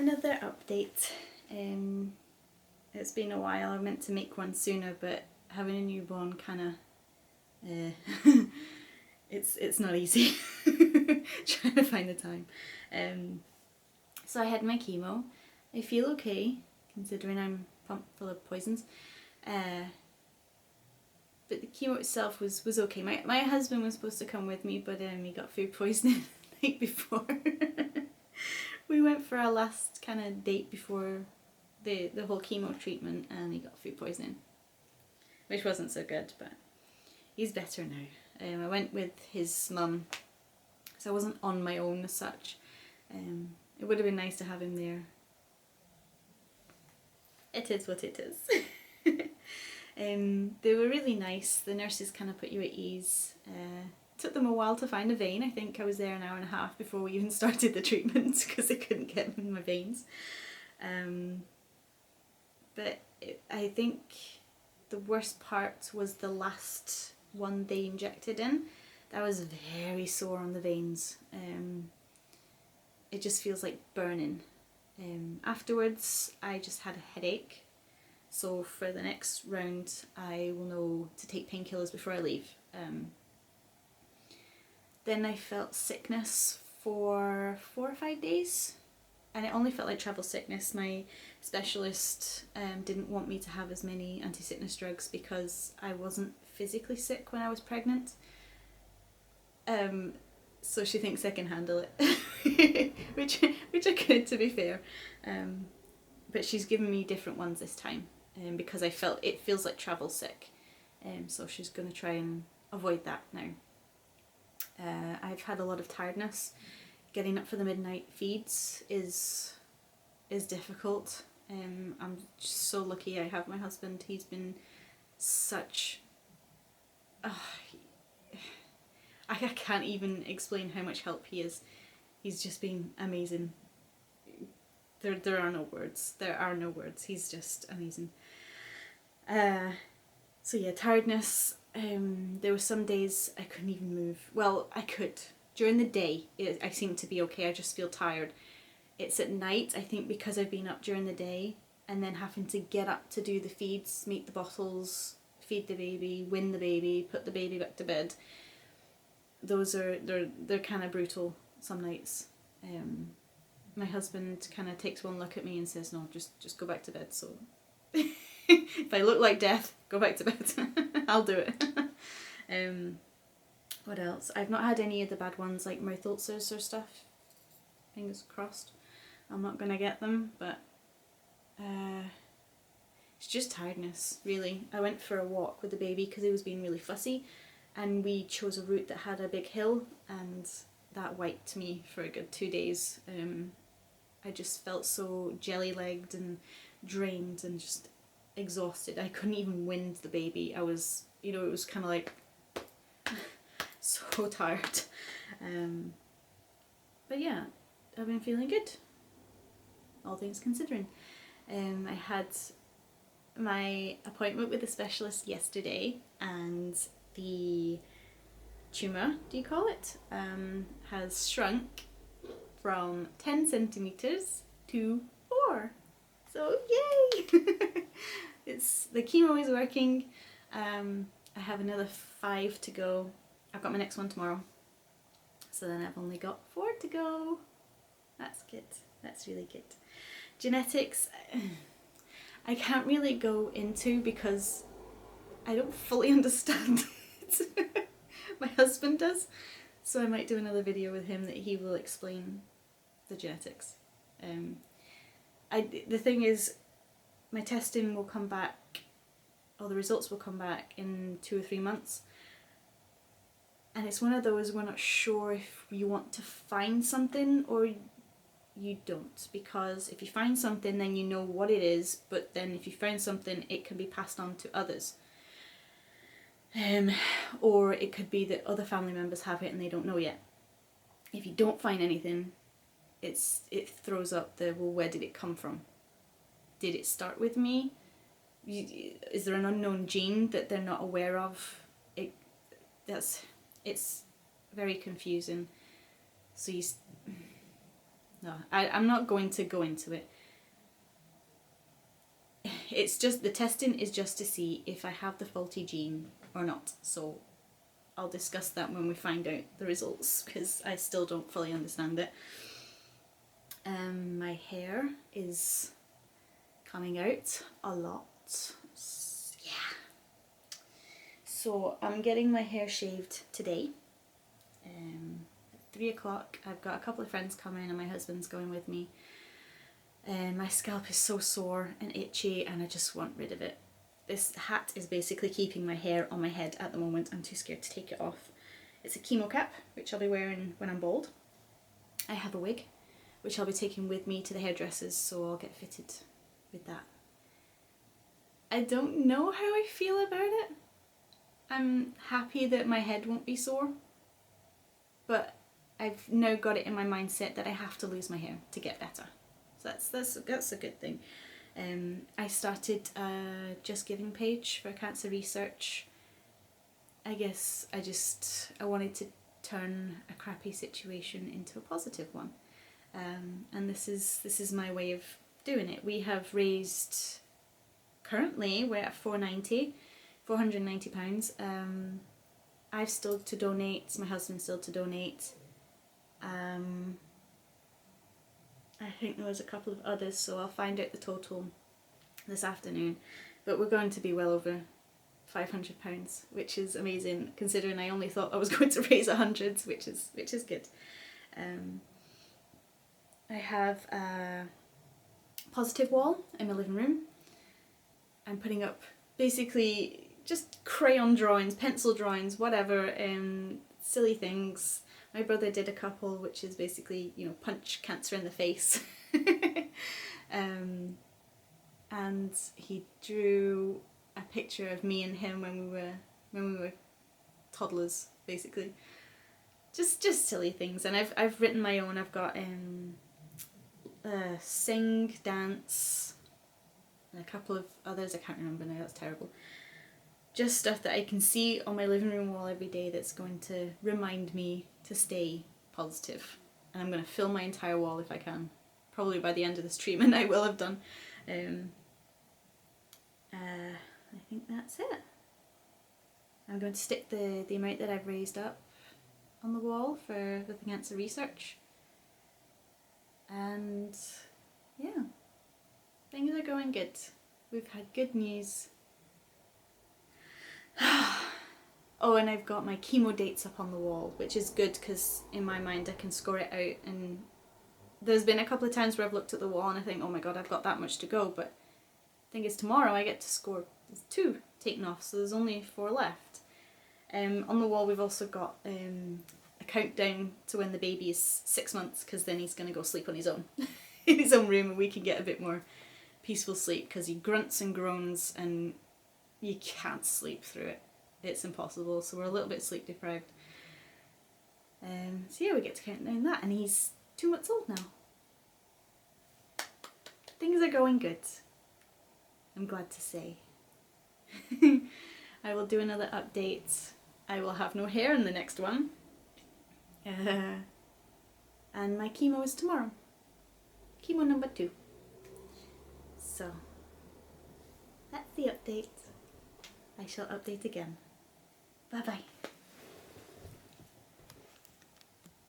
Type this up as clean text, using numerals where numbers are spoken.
another update. It's been a while. I meant to make one sooner, but having a newborn kind of it's not easy trying to find the time. So I had my chemo. I feel okay considering I'm pumped full of poisons. But the chemo itself was okay. My husband was supposed to come with me, but he got food poisoning the night before. We went for our last kind of date before the whole chemo treatment, and he got food poisoning, which wasn't so good, but he's better now. I went with his mum, so I wasn't on my own as such. It would have been nice to have him there. It is what it is. They were really nice. The nurses kind of put you at ease. Took them a while to find a vein. I think I was there an hour and a half before we even started the treatment because they couldn't get in my veins. But I think the worst part was the last one they injected in. That was very sore on the veins. It just feels like burning. Afterwards, I just had a headache. So for the next round, I will know to take painkillers before I leave. Then I felt sickness for 4 or 5 days, and it only felt like travel sickness. My specialist didn't want me to have as many anti-sickness drugs because I wasn't physically sick when I was pregnant. So she thinks I can handle it, which I could, to be fair. But she's given me different ones this time because it feels like travel sick. So she's going to try and avoid that now. I've had a lot of tiredness. Getting up for the midnight feeds is difficult. I'm just so lucky I have my husband. He's been such... I can't even explain how much help he is. He's just been amazing. There are no words. There are no words. He's just amazing. So yeah, tiredness. There were some days I couldn't even move. Well, I could. During the day, I seem to be okay. I just feel tired. It's at night, I think, because I've been up during the day and then having to get up to do the feeds, make the bottles, feed the baby, win the baby, put the baby back to bed. They're kind of brutal some nights. My husband kind of takes one look at me and says, "No, just go back to bed." So if I look like death, go back to bed. I'll do it. What else? I've not had any of the bad ones like mouth ulcers or stuff. Fingers crossed. I'm not gonna get them, but it's just tiredness, really. I went for a walk with the baby because he was being really fussy, and we chose a route that had a big hill, and that wiped me for a good 2 days. I just felt so jelly-legged and drained and just exhausted. I couldn't even wind the baby. I was, it was kind of like so tired. But yeah, I've been feeling good, all things considering. I had my appointment with the specialist yesterday, and the tumour, do you call it, has shrunk from 10 centimetres to 4. So yay! The chemo is working. I have another 5 to go. I've got my next one tomorrow. So then I've only got 4 to go. That's good. That's really good. Genetics, I can't really go into because I don't fully understand it. My husband does. So I might do another video with him that he will explain the genetics. The thing is, my testing will come back, or the results will come back in 2 or 3 months. And it's one of those, we're not sure if you want to find something or you don't. Because if you find something, then you know what it is, but then if you find something, it can be passed on to others. Or it could be that other family members have it and they don't know yet. If you don't find anything, it throws up the, well, where did it come from? Did it start with me? Is there an unknown gene that they're not aware of? It's very confusing. So no, I'm not going to go into it. It's just, the testing is just to see if I have the faulty gene or not. So I'll discuss that when we find out the results, because I still don't fully understand it. My hair is coming out a lot. Yeah. So I'm getting my hair shaved today. At 3 o'clock. I've got a couple of friends coming and my husband's going with me. My scalp is so sore and itchy and I just want rid of it. This hat is basically keeping my hair on my head at the moment. I'm too scared to take it off. It's a chemo cap, which I'll be wearing when I'm bald. I have a wig, which I'll be taking with me to the hairdressers, so I'll get fitted with that. I don't know how I feel about it. I'm happy that my head won't be sore, but I've now got it in my mindset that I have to lose my hair to get better. So that's a good thing. I started a Just Giving page for cancer research. I guess I wanted to turn a crappy situation into a positive one. And this is my way of doing it. We have raised, currently we're at £490. I've still to donate, my husband's still to donate. I think there was a couple of others, so I'll find out the total this afternoon. But we're going to be well over £500, which is amazing considering I only thought I was going to raise 100, which is good. I have a positive wall in my living room. I'm putting up basically just crayon drawings, pencil drawings, whatever, silly things. My brother did a couple, which is basically, you know, punch cancer in the face. And he drew a picture of me and him when we were toddlers, basically. Just silly things. And I've written my own. I've got sing, dance, and a couple of others I can't remember now. That's terrible. Just stuff that I can see on my living room wall every day that's going to remind me to stay positive. And I'm going to fill my entire wall if I can. Probably by the end of this treatment I will have done. I think that's it. I'm going to stick the amount that I've raised up on the wall for the cancer research. And yeah, things are going good. We've had good news. Oh, and I've got my chemo dates up on the wall, which is good because in my mind I can score it out. And there's been a couple of times where I've looked at the wall and I think, oh my god, I've got that much to go. But the thing is, tomorrow I get to score 2 taken off, so there's only 4 left. On the wall we've also got a countdown to when the baby is 6 months, because then he's going to go sleep on his own in his own room and we can get a bit more peaceful sleep, because he grunts and groans and you can't sleep through it. It's impossible, so we're a little bit sleep deprived. So yeah, we get to count down that, and he's 2 months old now. Things are going good, I'm glad to say. I will do another update. I will have no hair in the next one. And my chemo is tomorrow. Chemo number 2. So, that's the update. I shall update again. Bye bye.